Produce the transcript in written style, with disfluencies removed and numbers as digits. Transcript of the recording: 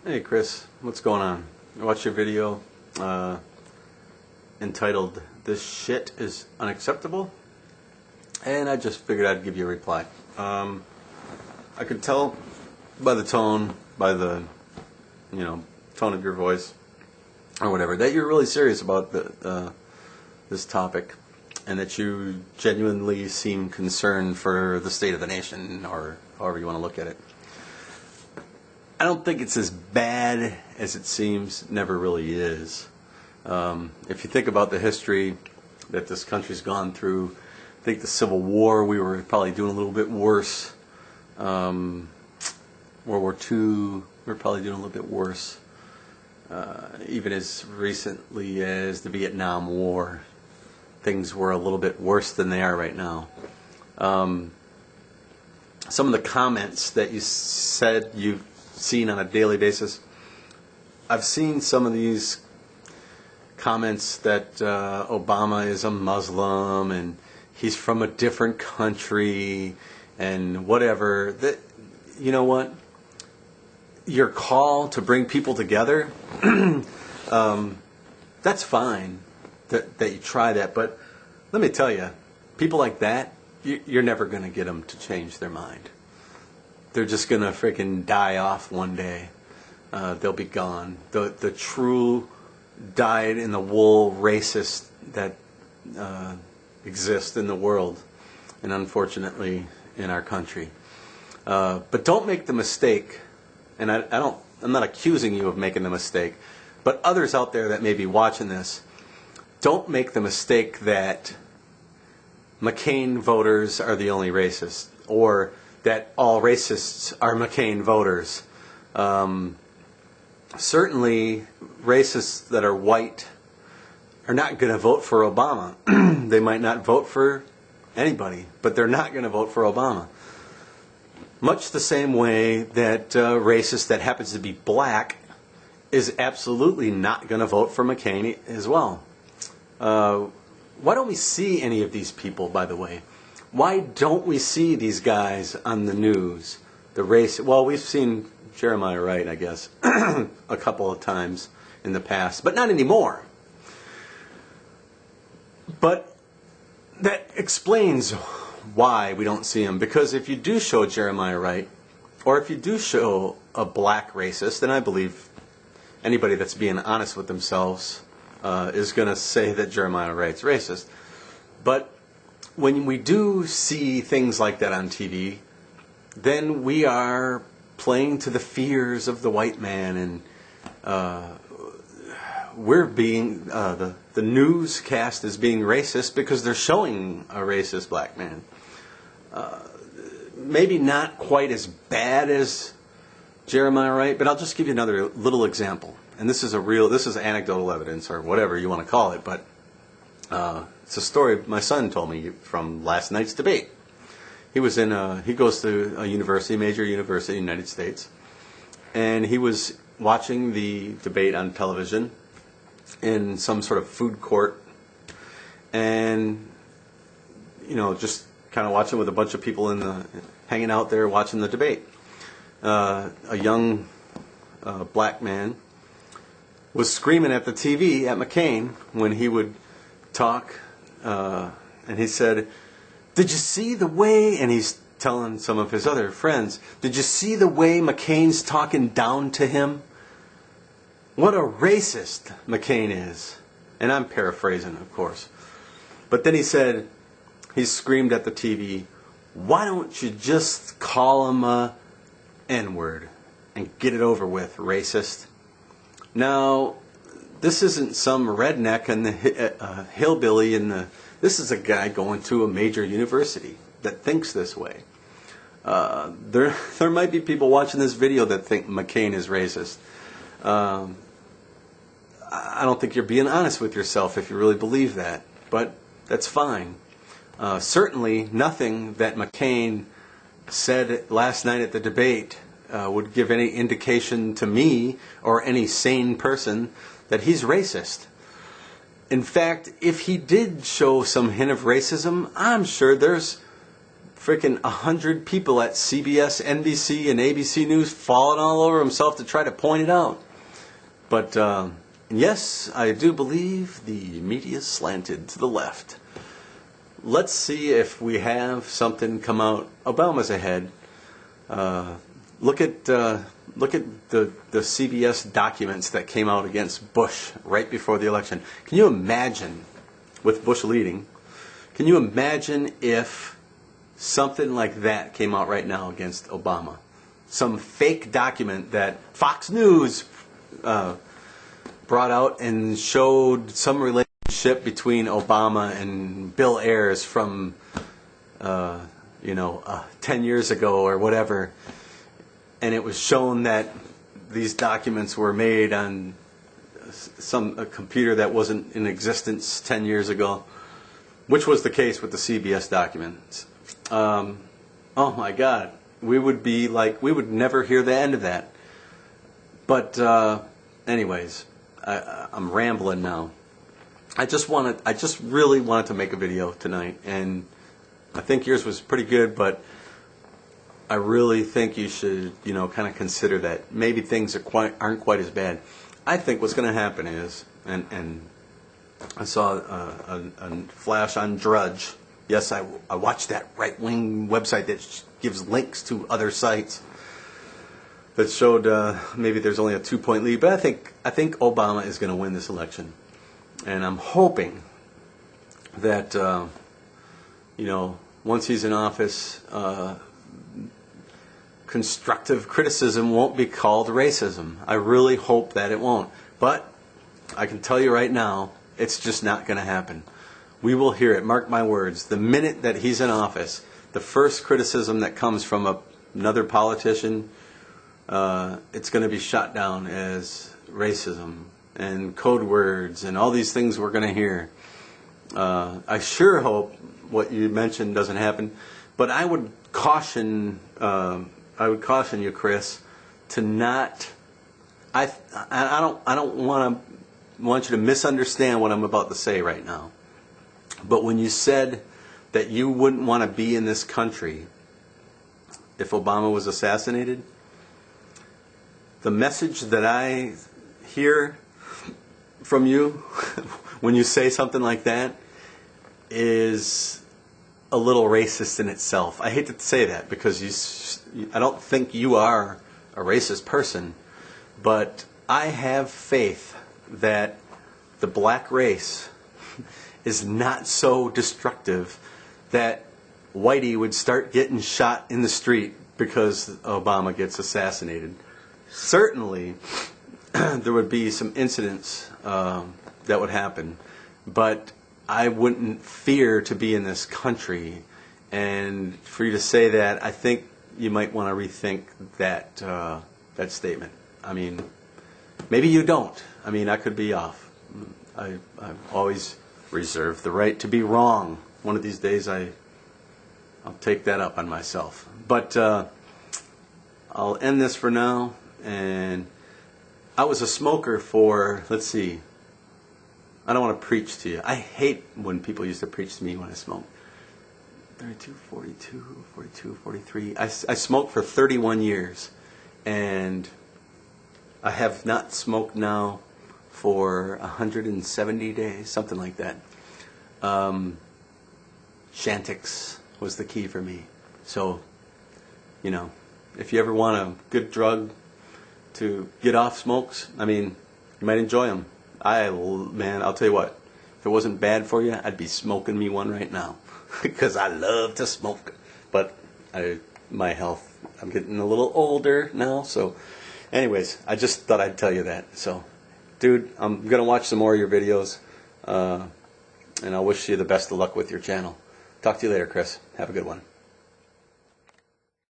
Hey Chris, what's going on? I watched your video entitled "This Shit is Unacceptable," and I just figured I'd give you a reply. I could tell by the tone, by the tone of your voice, or whatever, that you're really serious about this topic, and that you genuinely seem concerned for the state of the nation, or however you want to look at it. I don't think it's as bad as it seems. Never really is. If you think about the history that this country's gone through, I think the Civil War, we were probably doing a little bit worse. World War II, we were probably doing a little bit worse. Even as recently as the Vietnam War, things were a little bit worse than they are right now. Some of the comments that you said you've seen on a daily basis, I've seen some of these comments that Obama is a Muslim and he's from a different country and whatever. That, you know what? Your call to bring people together, that's fine that you try that, but let me tell you, people like that, you're never going to get them to change their mind. They're just going to freaking die off one day. They'll be gone. The true dyed-in-the-wool racist that exists in the world, and unfortunately in our country. But don't make the mistake, and I'm not accusing you of making the mistake, but others out there that may be watching this, don't make the mistake that McCain voters are the only racists, or that all racists are McCain voters. Certainly, racists that are white are not going to vote for Obama. They might not vote for anybody, but they're not going to vote for Obama. Much the same way that racist that happens to be black is absolutely not going to vote for McCain as well. Why don't we see any of these people, by the way? Why don't we see these guys on the news? Well, we've seen Jeremiah Wright, I guess, a couple of times in the past, but not anymore. But that explains why we don't see him. Because if you do show Jeremiah Wright, or if you do show a black racist, then I believe anybody that's being honest with themselves is going to say that Jeremiah Wright's racist. But when we do see things like that on TV, then we are playing to the fears of the white man, and we're being the newscast is being racist because they're showing a racist black man. Maybe not quite as bad as Jeremiah Wright, but I'll just give you another little example. And this is anecdotal evidence, or whatever you want to call it, but it's a story my son told me from last night's debate. He goes to a major university in the United States, and he was watching the debate on television in some sort of food court, and just kind of watching with a bunch of people hanging out there watching the debate. A young black man was screaming at the TV at McCain when he would talk, and he said, "Did you see the way," and he's telling some of his other friends, "Did you see the way McCain's talking down to him? What a racist McCain is." And I'm paraphrasing, of course. But then he screamed at the TV, "Why don't you just call him a N-word and get it over with, racist?" Now, this isn't some redneck and the hillbilly this is a guy going to a major university that thinks this way. There might be people watching this video that think McCain is racist. I don't think you're being honest with yourself if you really believe that, but that's fine. Certainly, nothing that McCain said last night at the debate would give any indication to me or any sane person that he's racist. In fact, if he did show some hint of racism, I'm sure there's freaking 100 people at CBS, NBC, and ABC News falling all over himself to try to point it out. But yes, I do believe the media slanted to the left. Let's see if we have something come out. Obama's ahead. Look at the CBS documents that came out against Bush right before the election. Can you imagine, with Bush leading, can you imagine if something like that came out right now against Obama? Some fake document that Fox News brought out and showed some relationship between Obama and Bill Ayers from 10 years ago or whatever, and it was shown that these documents were made on a computer that wasn't in existence 10 years ago, which was the case with the CBS documents. Oh my God, we would never hear the end of that. But anyways, I'm rambling now. I just really wanted to make a video tonight, and I think yours was pretty good, but I really think you should, kind of consider that maybe things aren't quite as bad. I think what's going to happen is, and I saw a flash on Drudge. Yes, I watched that right-wing website that gives links to other sites that showed maybe there's only a 2-point lead. But I think Obama is going to win this election, and I'm hoping that once he's in office, constructive criticism won't be called racism. I really hope that it won't. But I can tell you right now, it's just not going to happen. We will hear it, mark my words. The minute that he's in office, the first criticism that comes from another politician, it's going to be shot down as racism and code words and all these things we're going to hear. I sure hope what you mentioned doesn't happen, but I would caution you, Chris, to not. I don't want you to misunderstand what I'm about to say right now. But when you said that you wouldn't want to be in this country if Obama was assassinated, the message that I hear from you when you say something like that is a little racist in itself. I hate to say that because I don't think you are a racist person, but I have faith that the black race is not so destructive that Whitey would start getting shot in the street because Obama gets assassinated. Certainly, there would be some incidents that would happen, but I wouldn't fear to be in this country. And for you to say that, I think you might want to rethink that that statement. I mean, maybe you don't. I mean, I could be off. I've always reserved the right to be wrong. One of these days, I'll take that up on myself. But I'll end this for now. And I was a smoker for, let's see, I don't want to preach to you. I hate when people used to preach to me when I smoked. 32, 42, 42, 43. I smoked for 31 years. And I have not smoked now for 170 days, something like that. Chantix was the key for me. So, if you ever want a good drug to get off smokes, I mean, you might enjoy them. I'll tell you what, if it wasn't bad for you, I'd be smoking me one right now because I love to smoke. But my health, I'm getting a little older now, so anyways, I just thought I'd tell you that. So, dude, I'm going to watch some more of your videos, and I wish you the best of luck with your channel. Talk to you later, Chris. Have a good one.